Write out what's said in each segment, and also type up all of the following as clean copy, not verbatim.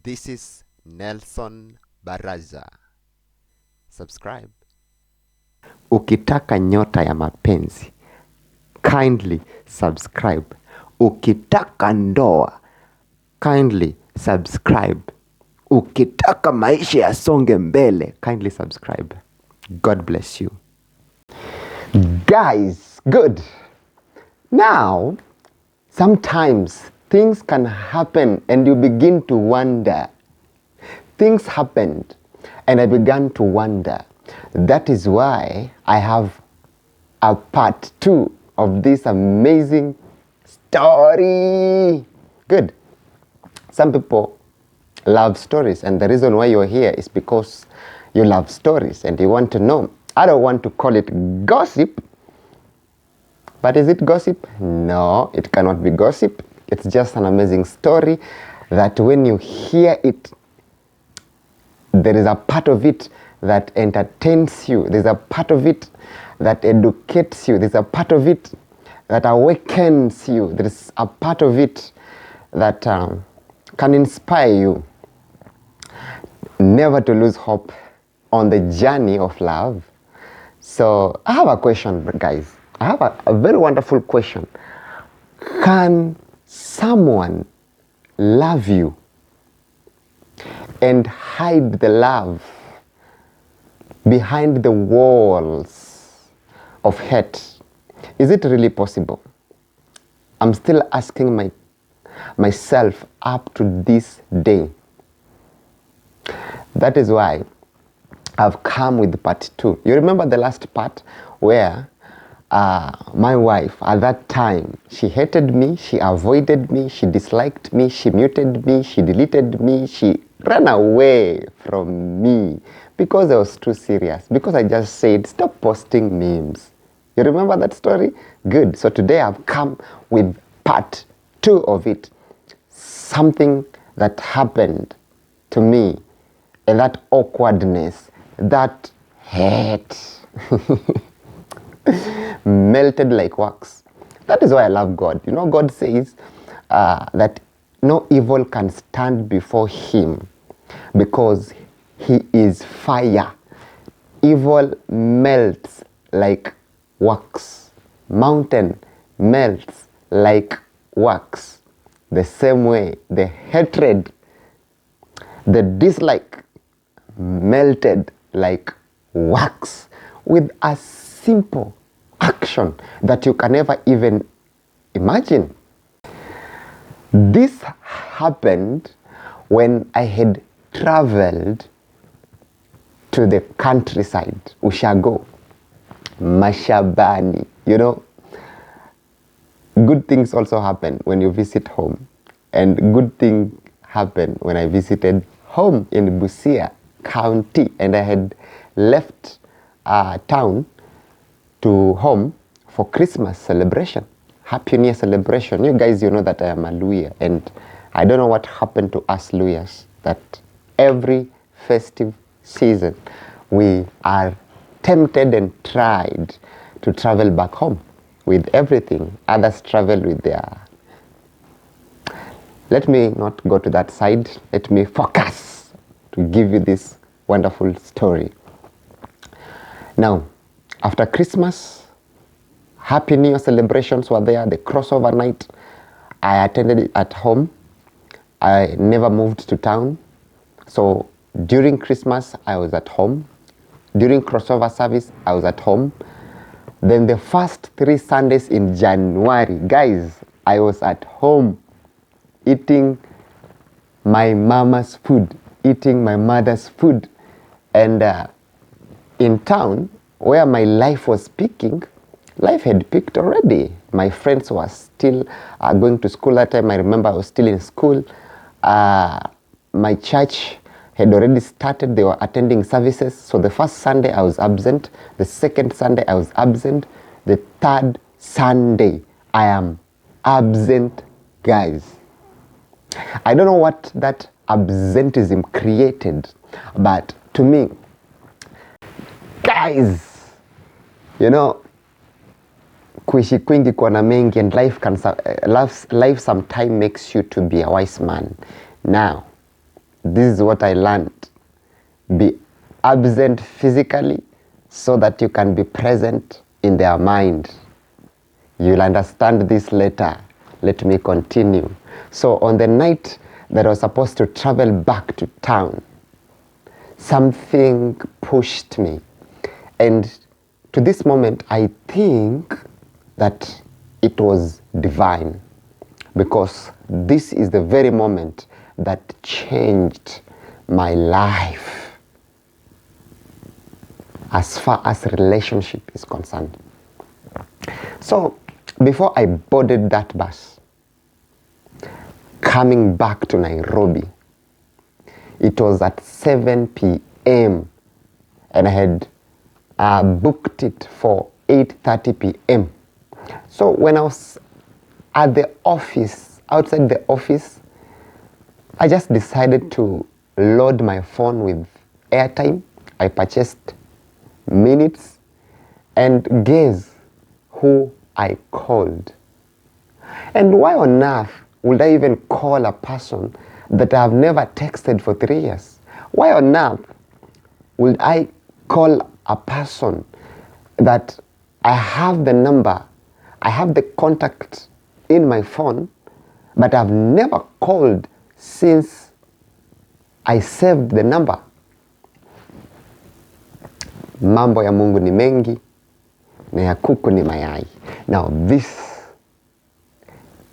This is Nelson Baraza. Subscribe. Ukitaka nyota ya mapenzi, kindly subscribe. Ukitaka ndoa, kindly subscribe. Ukitaka maisha yasonge mbele, kindly subscribe. God bless you. Guys, good. Now, sometimes things can happen and you begin to wonder. Things happened and I began to wonder. That is why I have a part 2 of this amazing story. Good. Some people love stories, and the reason why you're here is because you love stories and you want to know. I don't want to call it gossip, but is it gossip? No, it cannot be gossip. It's just an amazing story that when you hear it, there is a part of it that entertains you. There's a part of it that educates you. There's a part of it that awakens you. There's a part of it that can inspire you never to lose hope on the journey of love. So I have a question, guys. I have a very wonderful question. Can someone love you and hide the love behind the walls of hate? Is it really possible? I'm still asking myself up to this day. That is why I've come with part 2. You remember the last part where my wife at that time, she hated me, she avoided me, she disliked me, she muted me, she deleted me, she ran away from me because I was too serious, because I just said, stop posting memes. You remember that story? Good. So today I've come with part 2 of it. Something that happened to me, and that awkwardness, that hate melted like wax. That is why I love God. You know, God says that no evil can stand before him because he is fire. Evil melts like wax. Mountain melts like wax. The same way, the hatred, the dislike melted like wax with a simple action that you can never even imagine. This happened when I had traveled to the countryside, Ushago, Mashabani. You know, good things also happen when you visit home, and good thing happened when I visited home in Busia County, and I had left town to home for Christmas celebration, Happy New Year celebration. You guys, you know that I am a Luya, and I don't know what happened to us Luyas, that every festive season we are tempted and tried to travel back home with everything. Others travel with their... Let me not go to that side. Let me focus to give you this wonderful story. Now, after Christmas, Happy New Year celebrations were there, the crossover night. I attended it at home. I never moved to town. So during Christmas, I was at home. During crossover service, I was at home. Then the first 3 Sundays in January, guys, I was at home eating my mama's food, eating my mother's food. And in town, where my life was peaking, life had peaked already. My friends were still going to school that time. I remember I was still in school. My church had already started. They were attending services. So the first Sunday I was absent. The second Sunday I was absent. The third Sunday I am absent, guys. I don't know what that absenteeism created, but to me, guys, you know, kuishi kwingi kuona mengi, and life sometimes makes you to be a wise man. Now, this is what I learned. Be absent physically so that you can be present in their mind. You'll understand this later. Let me continue. So on the night that I was supposed to travel back to town, something pushed me. And to this moment, I think that it was divine, because this is the very moment that changed my life as far as relationship is concerned. So before I boarded that bus, coming back to Nairobi, it was at 7 p.m. and I had booked it for 8:30 p.m. So when I was at the office, outside the office, I just decided to load my phone with airtime. I purchased minutes, and guess who I called? And why on earth would I even call a person that I've never texted for 3 years? Why on earth would I call a person that I have the number, I have the contact in my phone, but I've never called since I saved the number? Mambo ya Mungu ni mengi, na ya kuku ni mayai. Now this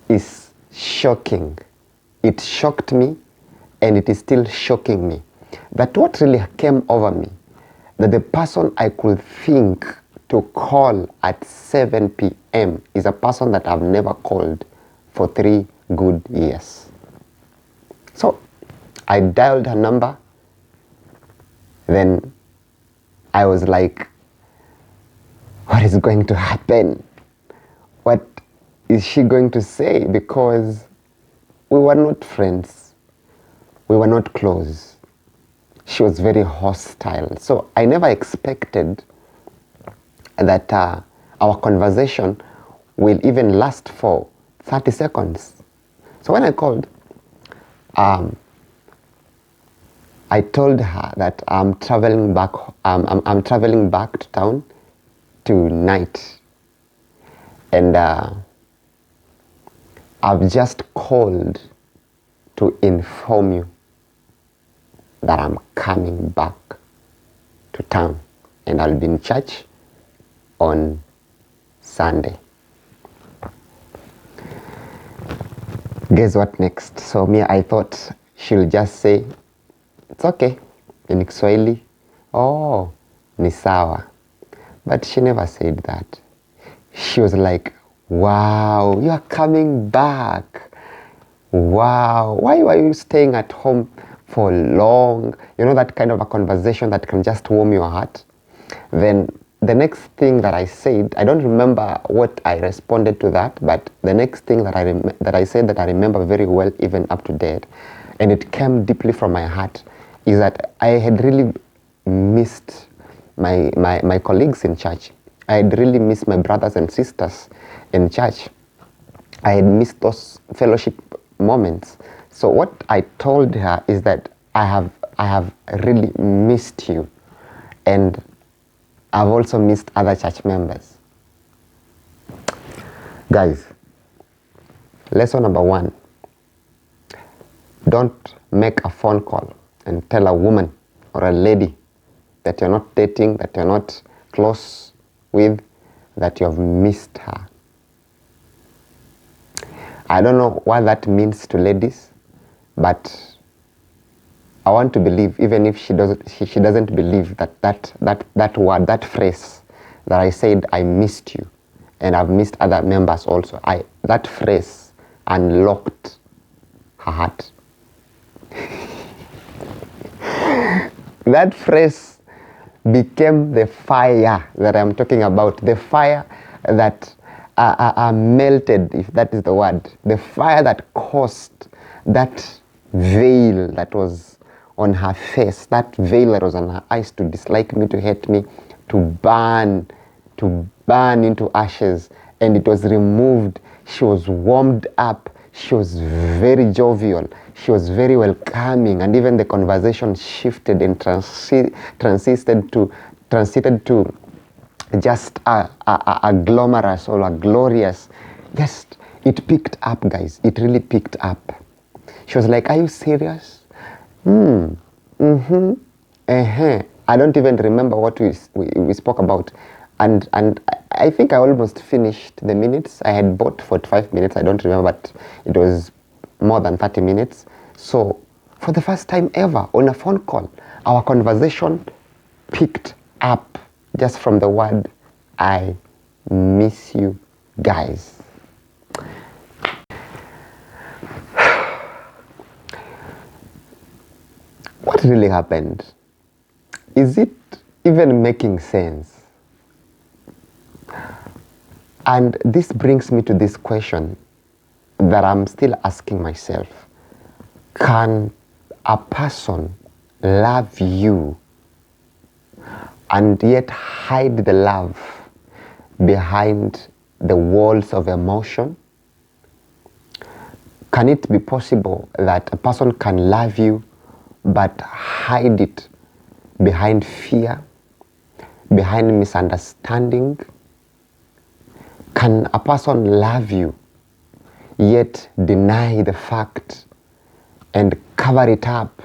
is shocking. It shocked me, and it is still shocking me. That what really came over me, that the person I could think to call at 7 p.m. is a person that I've never called for 3 good years. So I dialed her number. Then I was like, what is going to happen? What is she going to say? Because we were not friends. We were not close. She was very hostile. So I never expected that our conversation will even last for 30 seconds. So when I called, I told her that I'm traveling back. I'm traveling back to town tonight, and I've just called to inform you that I'm coming back to town, and I'll be in church on Sunday. Guess what next? So I thought she'll just say, it's okay, in Kiswahili, oh, ni sawa. But she never said that. She was like, wow, you are coming back. Wow, why were you staying at home for long? You know, that kind of a conversation that can just warm your heart. Then the next thing that I said, I don't remember what I responded to that, but the next thing that I said that I remember very well, even up to date, and it came deeply from my heart, is that I had really missed my colleagues in church. I had really missed my brothers and sisters in church. I had missed those fellowship moments. So what I told her is that I have really missed you, and I've also missed other church members. Guys, lesson number 1, don't make a phone call and tell a woman or a lady that you're not dating, that you're not close with, that you have missed her. I don't know what that means to ladies, but I want to believe, even if she doesn't believe that word, that phrase that I said, I missed you, and I've missed other members also. That phrase unlocked her heart. That phrase became the fire that I'm talking about, the fire that melted, if that is the word, the fire that caused that veil that was on her face, that veil that was on her eyes, to dislike me, to hate me, to burn into ashes, and it was removed. She was warmed up. she was very jovial, she was very welcoming, and even the conversation shifted and transited to just a glamorous or a glorious. Just, it picked up, guys. It really picked up. She was like, are you serious? I don't even remember what we spoke about. And I think I almost finished the minutes. I had bought 45 minutes. I don't remember, but it was more than 30 minutes. So for the first time ever on a phone call, our conversation picked up just from the word, I miss you guys. What really happened? Is it even making sense? And this brings me to this question that I'm still asking myself. Can a person love you and yet hide the love behind the walls of emotion? Can it be possible that a person can love you but hide it behind fear, behind misunderstanding? Can a person love you yet deny the fact and cover it up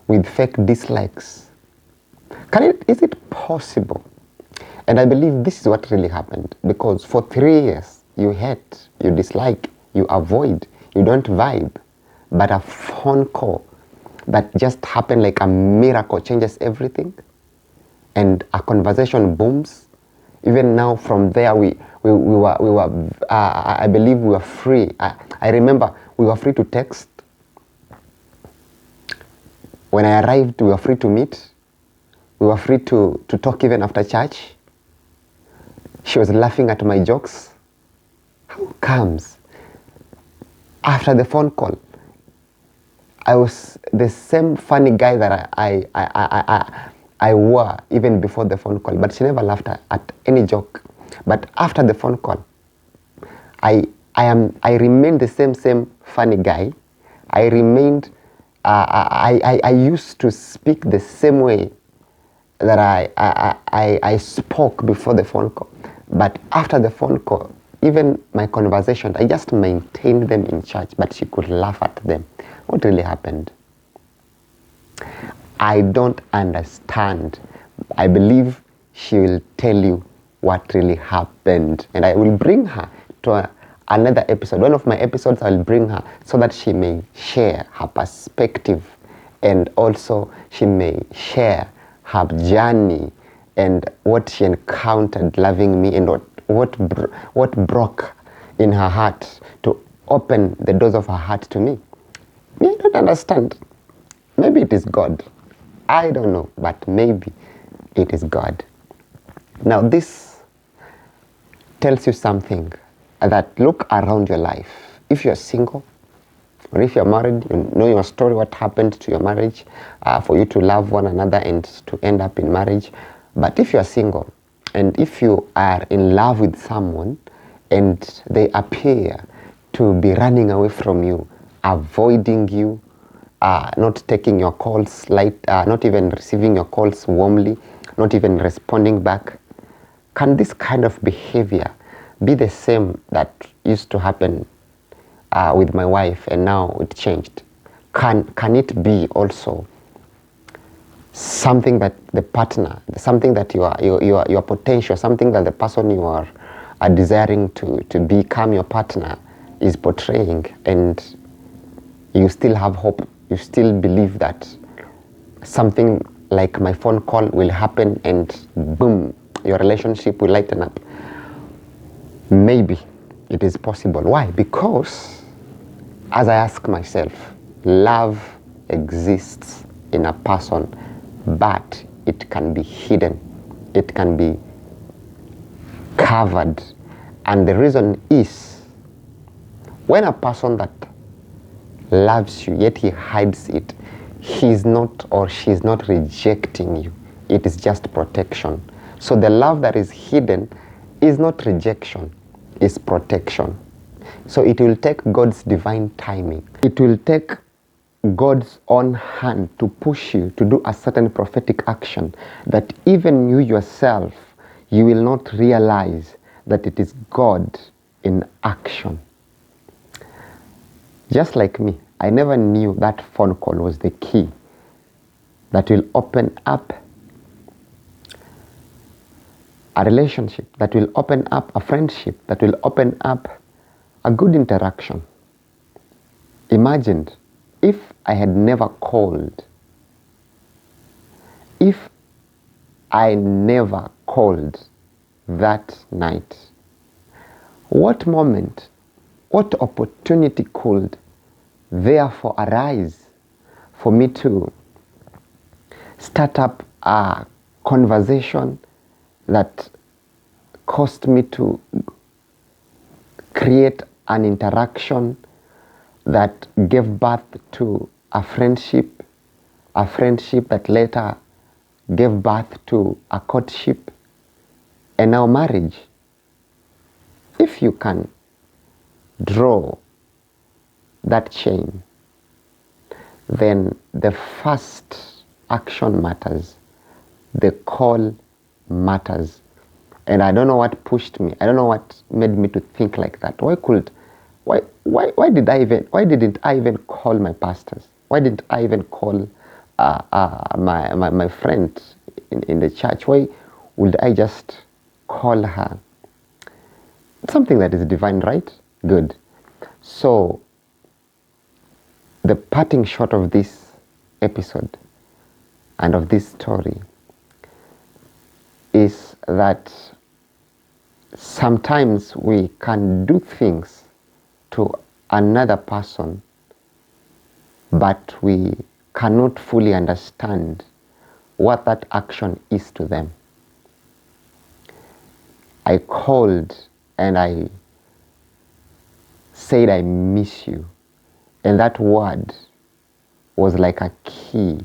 with fake dislikes? Is it possible? And I believe this is what really happened, because for 3 years you hate, you dislike, you avoid, you don't vibe, but a phone call that just happened like a miracle changes everything, and a conversation booms. Even now, from there, we were I believe we were free. I remember we were free to text. When I arrived, we were free to meet. We were free to talk even after church. She was laughing at my jokes. How comes? After the phone call, I was the same funny guy that I were even before the phone call, but she never laughed at any joke. But after the phone call, I remained the same funny guy. I remained. I used to speak the same way that I spoke before the phone call. But after the phone call, even my conversations, I just maintained them in church, but she could laugh at them. What really happened? I don't understand. I believe she will tell you what really happened. And I will bring her to another episode. One of my episodes, I will bring her so that she may share her perspective, and also she may share her journey and what she encountered loving me, and what broke in her heart to open the doors of her heart to me. I don't understand. Maybe it is God. I don't know, but maybe it is God. Now this tells you something, that look around your life. If you're single, or if you're married, you know your story, what happened to your marriage, for you to love one another and to end up in marriage. But if you're single, and if you are in love with someone, and they appear to be running away from you, avoiding you, not taking your calls not even receiving your calls warmly, not even responding back, can this kind of behavior be the same that used to happen with my wife and now it changed? Can it be also something that the partner, something that your potential, something that the person you are desiring to become your partner is portraying, and you still have hope, you still believe that something like my phone call will happen and boom, your relationship will lighten up? Maybe it is possible. Why? Because, as I ask myself, love exists in a person, but it can be hidden, it can be covered. And the reason is, when a person that loves you yet he hides it, he's not or she's not rejecting you, it is just protection. So the love that is hidden is not rejection, it's protection. So it will take God's divine timing. It will take God's own hand to push you to do a certain prophetic action that even you yourself, you will not realize that it is God in action. Just like me, I never knew that phone call was the key that will open up a relationship, that will open up a friendship, that will open up a good interaction. Imagine if I had never called, if I never called that night, what moment, what opportunity could therefore arise for me to start up a conversation that caused me to create an interaction that gave birth to a friendship that later gave birth to a courtship and now marriage. If you can draw that chain, then the first action matters, the call matters. And I don't know what pushed me. I don't know what made me to think like that. Why didn't I even call my pastors? Why didn't I even call my friend in the church? Why would I just call her? Something that is divine, right? Good. So the parting shot of this episode and of this story is that sometimes we can do things to another person, but we cannot fully understand what that action is to them. I called and I said, I miss you. And that word was like a key.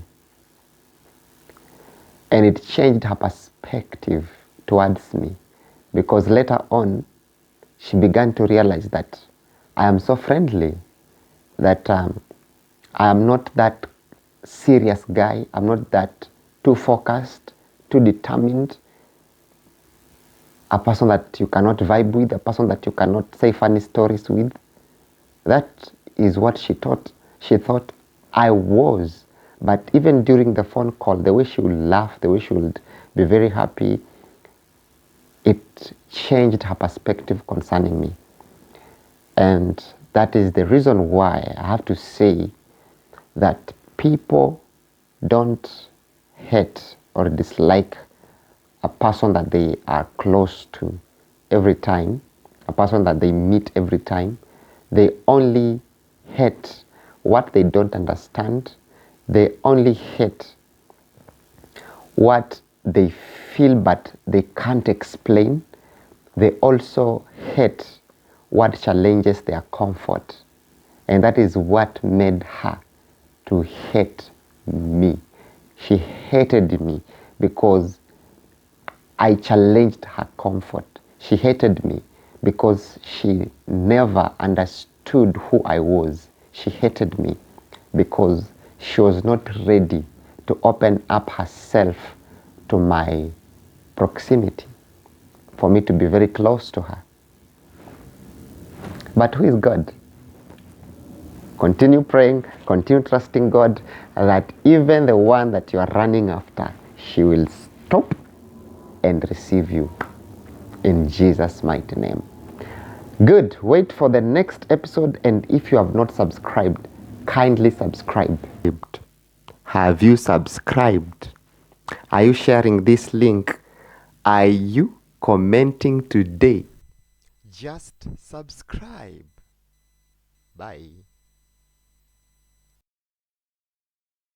And it changed her perspective towards me. Because later on, she began to realize that I am so friendly, that I am not that serious guy. I'm not that too focused, too determined, a person that you cannot vibe with, a person that you cannot say funny stories with. That is what she thought. She thought I was. But even during the phone call, the way she would laugh, the way she would be very happy, it changed her perspective concerning me. And that is the reason why I have to say that people don't hate or dislike a person that they are close to every time, a person that they meet every time. They only hate what they don't understand. They only hate what they feel but they can't explain. They also hate what challenges their comfort. And that is what made her to hate me. She hated me because I challenged her comfort. She hated me because she never understood who I was. She hated me because she was not ready to open up herself to my proximity, for me to be very close to her. But who is God? Continue praying, continue trusting God that even the one that you are running after, she will stop and receive you in Jesus' mighty name. Good. Wait for the next episode, and if you have not subscribed, kindly subscribe. Have you subscribed? Are you sharing this link? Are you commenting today? Just subscribe. Bye.